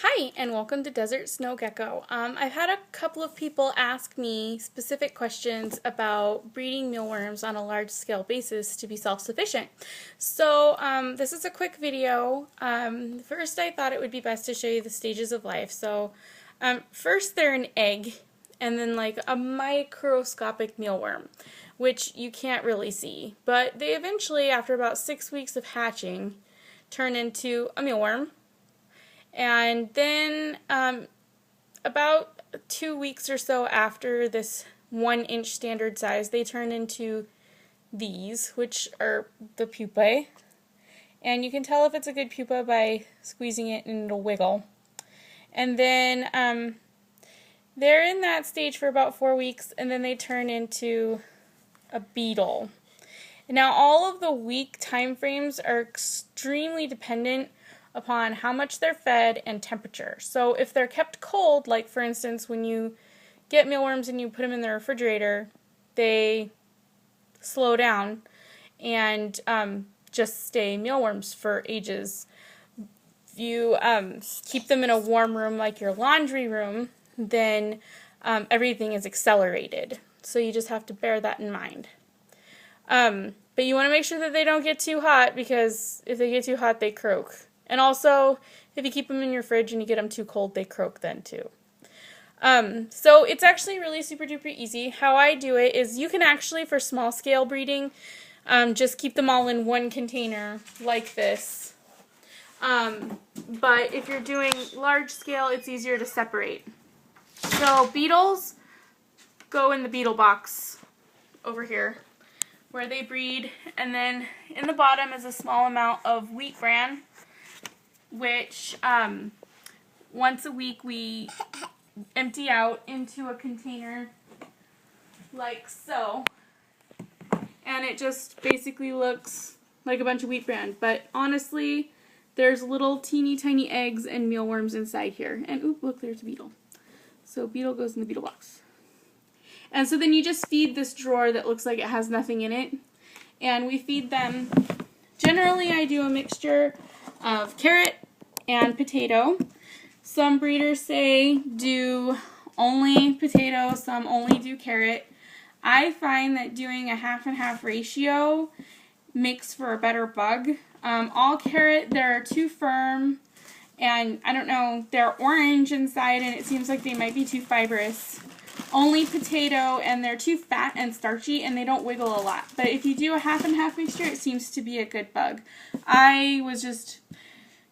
Hi, and welcome to Desert Snow Gecko. I've had a couple of people ask me specific questions about breeding mealworms on a large-scale basis to be self-sufficient. So this is a quick video. First, I thought it would be best to show you the stages of life. So first, they're an egg, and then like a microscopic mealworm, which you can't really see. But they eventually, after about 6 weeks of hatching, turn into a mealworm. And then about 2 weeks or so after this 1-inch standard size, they turn into these, which are the pupae. And you can tell if it's a good pupa by squeezing it and it'll wiggle. And then they're in that stage for about 4 weeks, and then they turn into a beetle. Now, all of the week time frames are extremely dependent upon how much they're fed and temperature. So if they're kept cold, like for instance when you get mealworms and you put them in the refrigerator, they slow down and just stay mealworms for ages. If you keep them in a warm room like your laundry room, then everything is accelerated. So you just have to bear that in mind. But you want to make sure that they don't get too hot, because if they get too hot, they croak. And also, if you keep them in your fridge and you get them too cold, they croak then too. So it's actually really super duper easy. How I do it is you can actually, for small scale breeding, just keep them all in one container like this. But if you're doing large scale, it's easier to separate. So beetles go in the beetle box over here where they breed, and then in the bottom is a small amount of wheat bran, which once a week we empty out into a container like so, and it just basically looks like a bunch of wheat bran, but honestly there's little teeny tiny eggs and mealworms inside here. And oop, look, there's a beetle. So beetle goes in the beetle box. And so then you just feed this drawer that looks like it has nothing in it, and we feed them. Generally I do a mixture of carrot and potato. Some breeders say do only potato, some only do carrot. I find that doing a half and half ratio makes for a better bug. All carrot, they're too firm, and I don't know, they're orange inside and it seems like they might be too fibrous. Only potato, and they're too fat and starchy and they don't wiggle a lot. But if you do a half and half mixture, it seems to be a good bug. I was just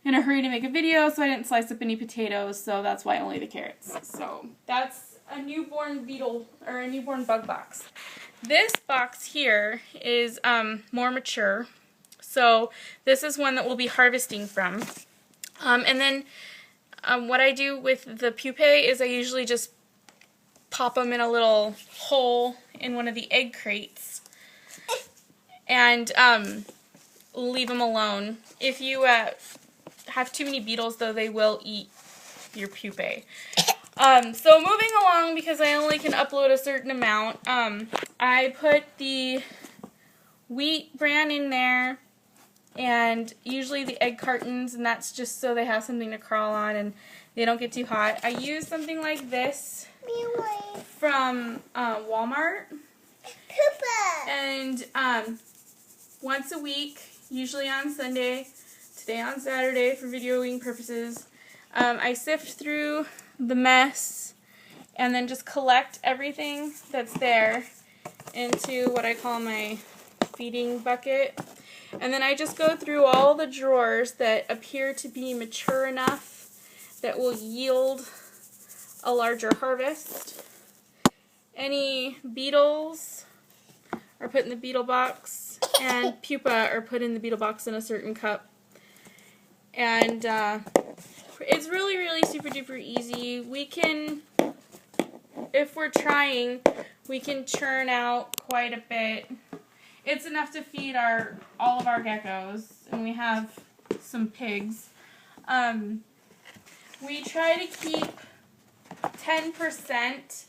in a hurry to make a video, so I didn't slice up any potatoes, so that's why only the carrots. So that's a newborn beetle, or a newborn bug box. This box here is more mature, so this is one that we'll be harvesting from. And then what I do with the pupae is I usually just pop them in a little hole in one of the egg crates and leave them alone. If you have too many beetles, though, they will eat your pupae. So moving along, because I only can upload a certain amount, I put the wheat bran in there, and usually the egg cartons, and that's just so they have something to crawl on and they don't get too hot. I use something like this from Walmart. And once a week, usually on Sunday, today on Saturday for videoing purposes, I sift through the mess and then just collect everything that's there into what I call my feeding bucket. And then I just go through all the drawers that appear to be mature enough that will yield a larger harvest. Any beetles are put in the beetle box, and pupa are put in the beetle box in a certain cup. And it's really, really super duper easy. We can, if we're trying, we can churn out quite a bit. It's enough to feed all of our geckos, and we have some pigs. We try to keep 10%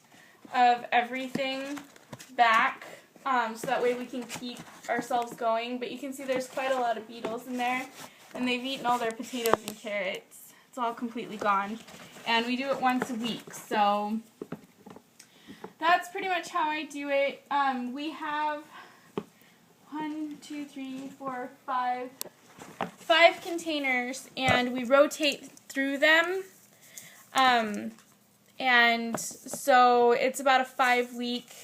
of everything back, so that way we can keep ourselves going. But you can see there's quite a lot of beetles in there, and they've eaten all their potatoes and carrots. it's all completely gone. And we do it once a week, so that's pretty much how I do it. We have 5 containers, and we rotate through them. And so it's about a 5-week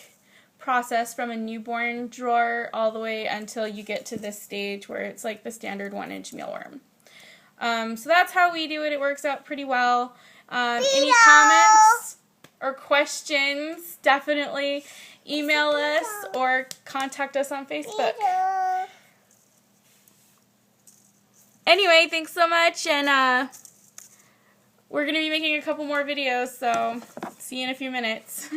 process from a newborn drawer all the way until you get to this stage where it's like the standard 1-inch mealworm. So that's how we do it. It works out pretty well. Any comments or questions, definitely email us or contact us on Facebook. Anyway, thanks so much, and we're going to be making a couple more videos, so see you in a few minutes.